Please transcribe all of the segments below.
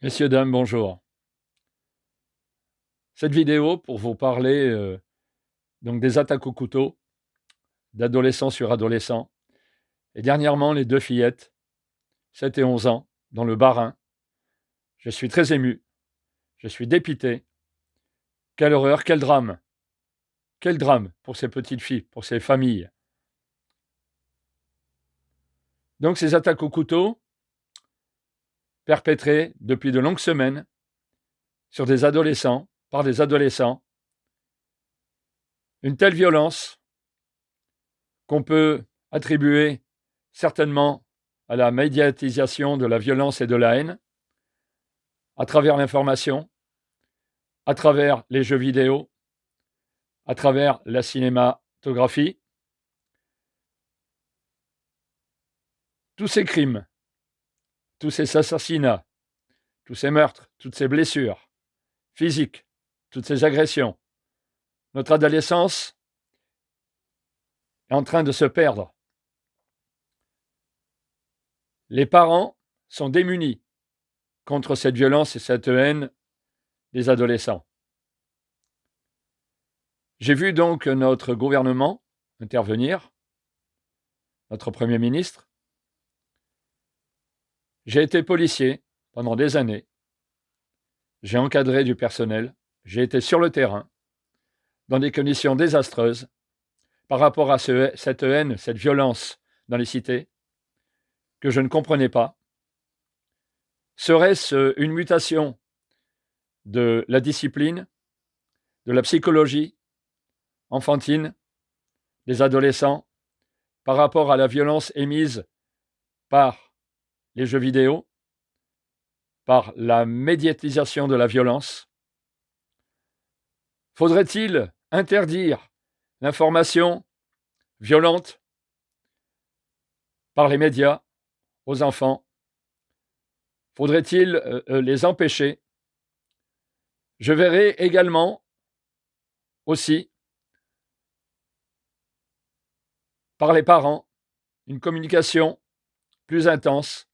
Messieurs, dames, bonjour. Cette vidéo pour vous parler donc des attaques au couteau d'adolescents sur adolescents et dernièrement les deux fillettes, 7 et 11 ans, dans le Bas-Rhin. Je suis très ému, je suis dépité. Quelle horreur, quel drame pour ces petites filles, pour ces familles. Donc ces attaques au couteau, perpétrées depuis de longues semaines sur des adolescents, par des adolescents, une telle violence qu'on peut attribuer certainement à la médiatisation de la violence et de la haine, à travers l'information, à travers les jeux vidéo, à travers la cinématographie. Tous ces crimes, tous ces assassinats, tous ces meurtres, toutes ces blessures physiques, toutes ces agressions, notre adolescence est en train de se perdre. Les parents sont démunis contre cette violence et cette haine des adolescents. J'ai vu donc notre gouvernement intervenir, notre Premier ministre. J'ai été policier pendant des années. J'ai encadré du personnel. J'ai été sur le terrain, dans des conditions désastreuses, par rapport à cette haine, cette violence dans les cités, que je ne comprenais pas. Serait-ce une mutation de la discipline, de la psychologie enfantine des adolescents par rapport à la violence émise par les jeux vidéo, par la médiatisation de la violence? Faudrait-il interdire l'information violente par les médias aux enfants? Faudrait-il les empêcher? Je verrai également aussi par les parents une communication plus intense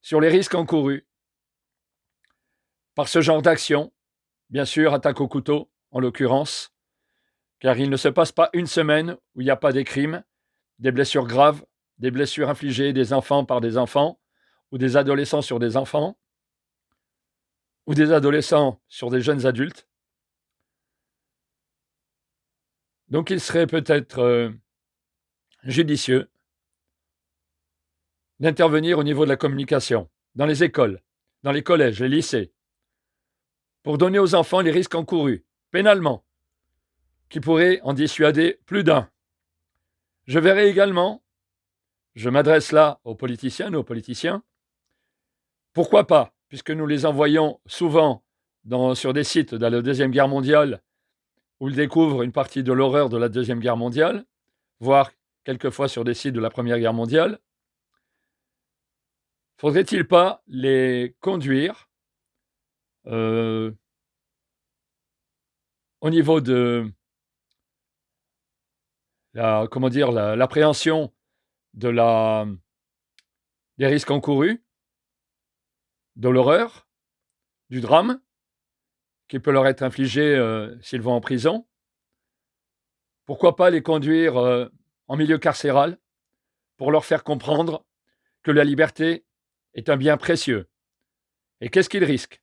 sur les risques encourus par ce genre d'action, bien sûr, attaque au couteau en l'occurrence, car il ne se passe pas une semaine où il n'y a pas des crimes, des blessures graves, des blessures infligées des enfants par des enfants, ou des adolescents sur des enfants, ou des adolescents sur des jeunes adultes. Donc il serait peut-être judicieux d'intervenir au niveau de la communication, dans les écoles, dans les collèges, les lycées, pour donner aux enfants les risques encourus, pénalement, qui pourraient en dissuader plus d'un. Je verrai également, je m'adresse là aux politiciens, nos politiciens, pourquoi pas, puisque nous les envoyons souvent sur des sites de la Deuxième Guerre mondiale, où ils découvrent une partie de l'horreur de la Deuxième Guerre mondiale, voire quelquefois sur des sites de la Première Guerre mondiale. Faudrait-il pas les conduire au niveau de l'appréhension des risques encourus, de l'horreur, du drame qui peut leur être infligé s'ils vont en prison? Pourquoi pas les conduire en milieu carcéral pour leur faire comprendre que la liberté est un bien précieux? Et qu'est-ce qu'ils risquent?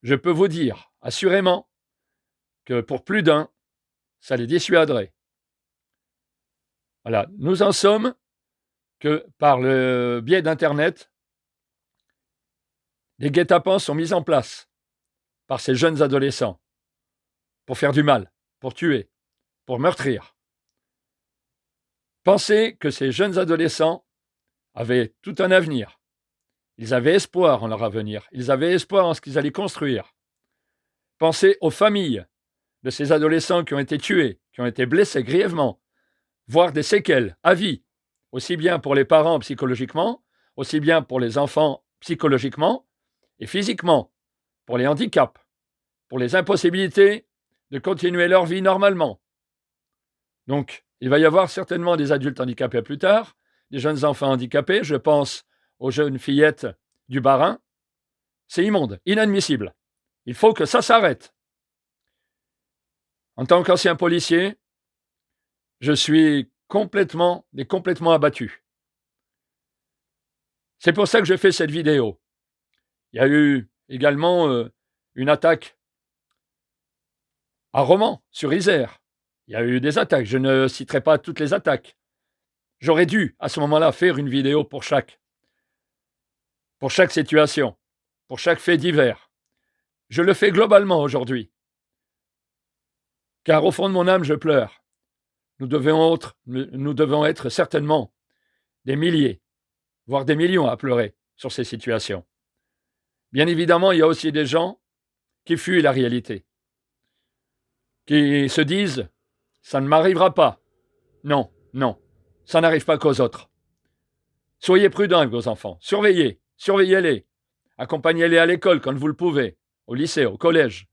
Je peux vous dire assurément que pour plus d'un, ça les dissuaderait. Voilà, nous en sommes que par le biais d'internet, des guet-apens sont mis en place par ces jeunes adolescents pour faire du mal, pour tuer, pour meurtrir. Pensez que ces jeunes adolescents avaient tout un avenir. Ils avaient espoir en leur avenir. Ils avaient espoir en ce qu'ils allaient construire. Pensez aux familles de ces adolescents qui ont été tués, qui ont été blessés grièvement, voire des séquelles à vie, aussi bien pour les parents psychologiquement, aussi bien pour les enfants psychologiquement et physiquement, pour les handicaps, pour les impossibilités de continuer leur vie normalement. Donc, il va y avoir certainement des adultes handicapés plus tard, des jeunes enfants handicapés. Je pense aux jeunes fillettes du Bas-Rhin C'est immonde, inadmissible. Il faut que ça s'arrête. En tant qu'ancien policier, je suis complètement abattu. C'est pour ça que je fais cette vidéo. Il y a eu également une attaque à Romans, sur Isère. Il y a eu des attaques. Je ne citerai pas toutes les attaques. J'aurais dû, à ce moment-là, faire une vidéo pour chaque situation, pour chaque fait divers. Je le fais globalement aujourd'hui. Car au fond de mon âme, je pleure. Nous devons être certainement des milliers, voire des millions à pleurer sur ces situations. Bien évidemment, il y a aussi des gens qui fuient la réalité, qui se disent « ça ne m'arrivera pas ». Non, non, ça n'arrive pas qu'aux autres. Soyez prudents avec vos enfants, surveillez-les, accompagnez-les à l'école quand vous le pouvez, au lycée, au collège.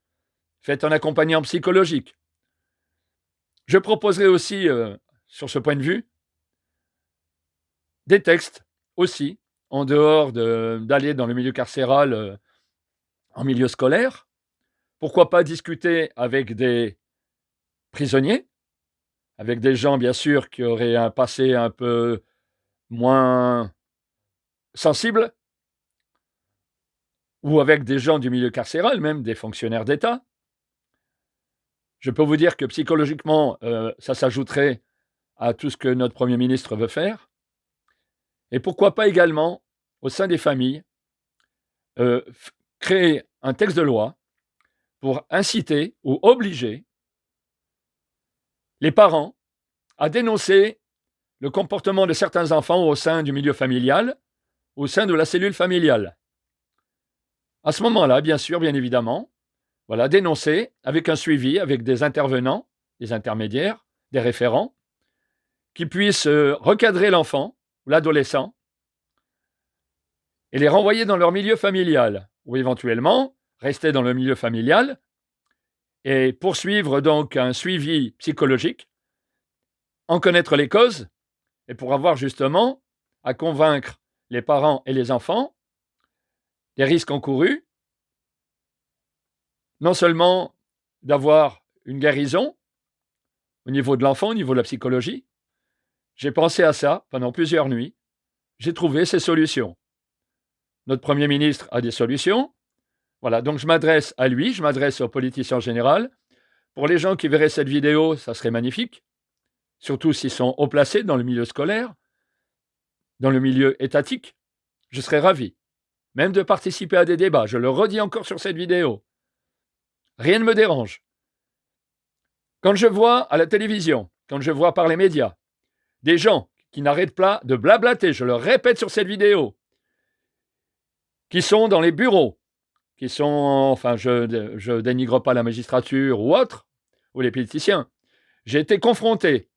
Faites un accompagnement psychologique. Je proposerai aussi, sur ce point de vue, des textes aussi, en dehors d'aller dans le milieu carcéral, en milieu scolaire. Pourquoi pas discuter avec des prisonniers, avec des gens, bien sûr, qui auraient un passé un peu moins sensible, ou avec des gens du milieu carcéral, même des fonctionnaires d'État. Je peux vous dire que psychologiquement, ça s'ajouterait à tout ce que notre Premier ministre veut faire. Et pourquoi pas également, au sein des familles, créer un texte de loi pour inciter ou obliger les parents à dénoncer le comportement de certains enfants au sein du milieu familial, au sein de la cellule familiale. À ce moment-là, bien sûr, bien évidemment, voilà, dénoncer avec un suivi, avec des intervenants, des intermédiaires, des référents, qui puissent recadrer l'enfant ou l'adolescent et les renvoyer dans leur milieu familial, ou éventuellement rester dans le milieu familial et poursuivre donc un suivi psychologique, en connaître les causes, et pour avoir justement à convaincre les parents et les enfants des risques encourus, non seulement d'avoir une guérison au niveau de l'enfant, au niveau de la psychologie. J'ai pensé à ça pendant plusieurs nuits. J'ai trouvé ces solutions. Notre Premier ministre a des solutions. Voilà, donc je m'adresse à lui, je m'adresse au politicien en général. Pour les gens qui verraient cette vidéo, ça serait magnifique, surtout s'ils sont haut placés dans le milieu scolaire, dans le milieu étatique. Je serais ravi, même de participer à des débats. Je le redis encore sur cette vidéo. Rien ne me dérange. Quand je vois à la télévision, quand je vois par les médias, des gens qui n'arrêtent pas de blablater, je le répète sur cette vidéo, qui sont dans les bureaux, qui sont, enfin, je dénigre pas la magistrature ou autre, ou les politiciens. J'ai été confronté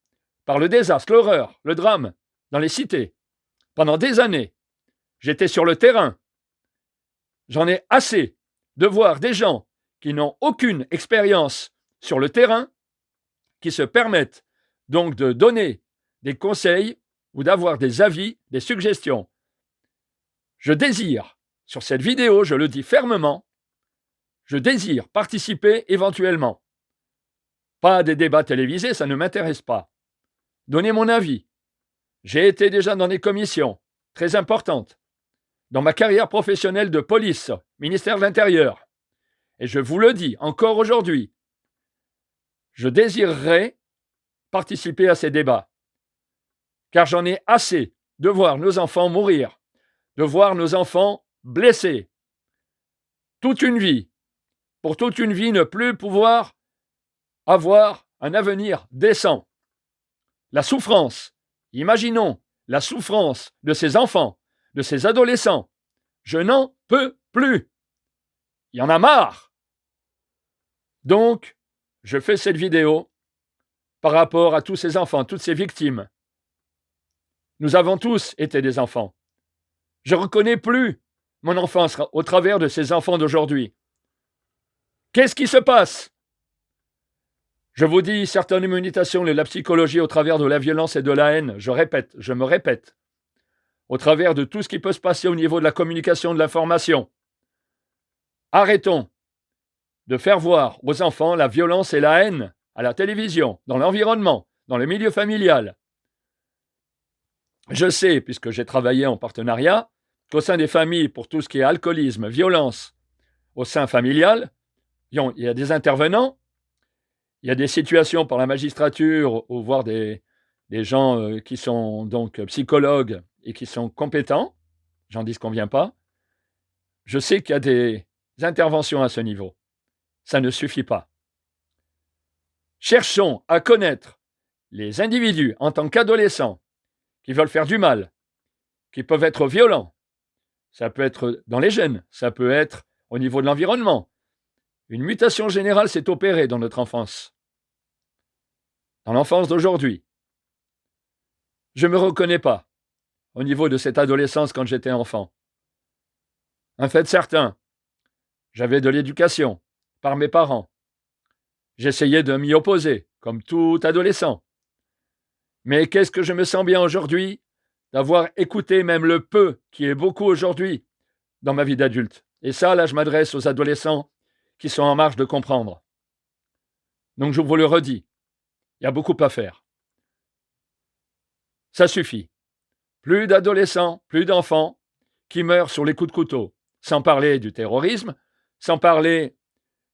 par le désastre, l'horreur, le drame dans les cités. Pendant des années, j'étais sur le terrain. J'en ai assez de voir des gens qui n'ont aucune expérience sur le terrain, qui se permettent donc de donner des conseils ou d'avoir des avis, des suggestions. Je désire, sur cette vidéo, je le dis fermement, je désire participer éventuellement. Pas à des débats télévisés, ça ne m'intéresse pas. Donner mon avis. J'ai été déjà dans des commissions très importantes, dans ma carrière professionnelle de police, ministère de l'Intérieur. Et je vous le dis encore aujourd'hui, je désirerais participer à ces débats, car j'en ai assez de voir nos enfants mourir, de voir nos enfants blessés. Toute une vie, pour toute une vie ne plus pouvoir avoir un avenir décent. La souffrance, imaginons la souffrance de ces enfants, de ces adolescents. Je n'en peux plus. Il y en a marre. Donc, je fais cette vidéo par rapport à tous ces enfants, toutes ces victimes. Nous avons tous été des enfants. Je ne reconnais plus mon enfance au travers de ces enfants d'aujourd'hui. Qu'est-ce qui se passe? Je vous dis certaines méditations de la psychologie au travers de la violence et de la haine. Je me répète. Au travers de tout ce qui peut se passer au niveau de la communication, de l'information. Arrêtons de faire voir aux enfants la violence et la haine à la télévision, dans l'environnement, dans le milieu familial. Je sais, puisque j'ai travaillé en partenariat, qu'au sein des familles, pour tout ce qui est alcoolisme, violence, au sein familial, il y a des intervenants, il y a des situations par la magistrature ou voire des gens qui sont donc psychologues et qui sont compétents, j'en dis ce qu'on ne vient pas. Je sais qu'il y a des interventions à ce niveau. Ça ne suffit pas. Cherchons à connaître les individus en tant qu'adolescents qui veulent faire du mal, qui peuvent être violents. Ça peut être dans les gènes, ça peut être au niveau de l'environnement. Une mutation générale s'est opérée dans notre enfance, dans l'enfance d'aujourd'hui. Je ne me reconnais pas au niveau de cette adolescence quand j'étais enfant. Un fait certain, j'avais de l'éducation par mes parents. J'essayais de m'y opposer, comme tout adolescent. Mais qu'est-ce que je me sens bien aujourd'hui d'avoir écouté même le peu, qui est beaucoup aujourd'hui, dans ma vie d'adulte. Et ça, là, je m'adresse aux adolescents qui sont en marge de comprendre. Donc, je vous le redis, il y a beaucoup à faire. Ça suffit. Plus d'adolescents, plus d'enfants qui meurent sur les coups de couteau, sans parler du terrorisme, sans parler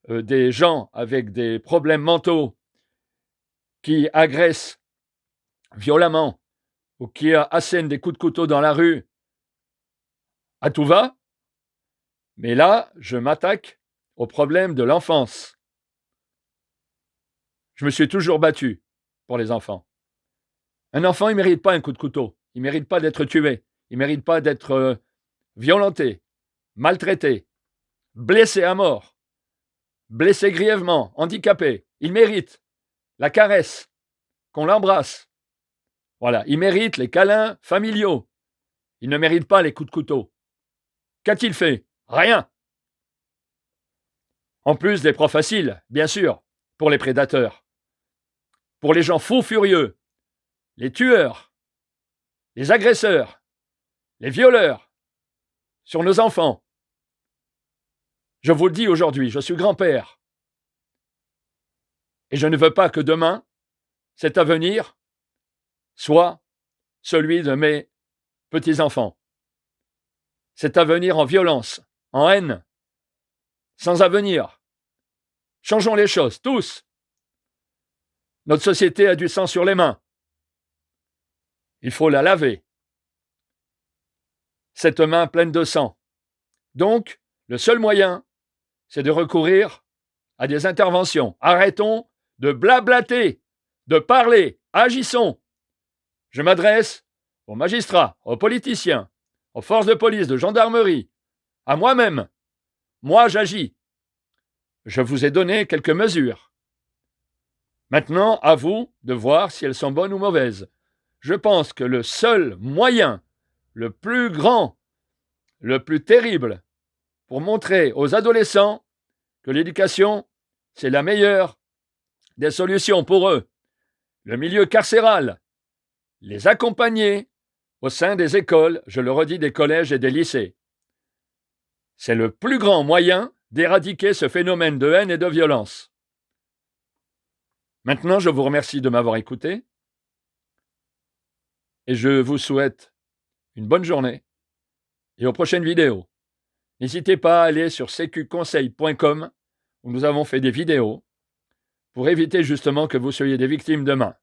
des gens avec des problèmes mentaux qui agressent violemment ou qui assènent des coups de couteau dans la rue à tout va. Mais là, je m'attaque au problème de l'enfance. Je me suis toujours battu pour les enfants. Un enfant, il ne mérite pas un coup de couteau. Il ne mérite pas d'être tué. Il ne mérite pas d'être violenté, maltraité, blessé à mort, blessé grièvement, handicapé. Il mérite la caresse, qu'on l'embrasse. Voilà, il mérite les câlins familiaux. Il ne mérite pas les coups de couteau. Qu'a-t-il fait? Rien. En plus des profs faciles, bien sûr, pour les prédateurs, pour les gens fous furieux, les tueurs, les agresseurs, les violeurs sur nos enfants. Je vous le dis aujourd'hui, je suis grand-père. Et je ne veux pas que demain, cet avenir soit celui de mes petits-enfants. Cet avenir en violence, en haine, sans avenir. Changeons les choses, tous. Notre société a du sang sur les mains. Il faut la laver. Cette main pleine de sang. Donc, le seul moyen, c'est de recourir à des interventions. Arrêtons de blablater, de parler, agissons. Je m'adresse aux magistrats, aux politiciens, aux forces de police, de gendarmerie, à moi-même. Moi, j'agis. Je vous ai donné quelques mesures. Maintenant, à vous de voir si elles sont bonnes ou mauvaises. Je pense que le seul moyen, le plus grand, le plus terrible, pour montrer aux adolescents que l'éducation, c'est la meilleure des solutions pour eux. Le milieu carcéral, les accompagner au sein des écoles, je le redis, des collèges et des lycées. C'est le plus grand moyen d'éradiquer ce phénomène de haine et de violence. Maintenant, je vous remercie de m'avoir écouté et je vous souhaite une bonne journée et aux prochaines vidéos. N'hésitez pas à aller sur secuconseil.com où nous avons fait des vidéos pour éviter justement que vous soyez des victimes demain.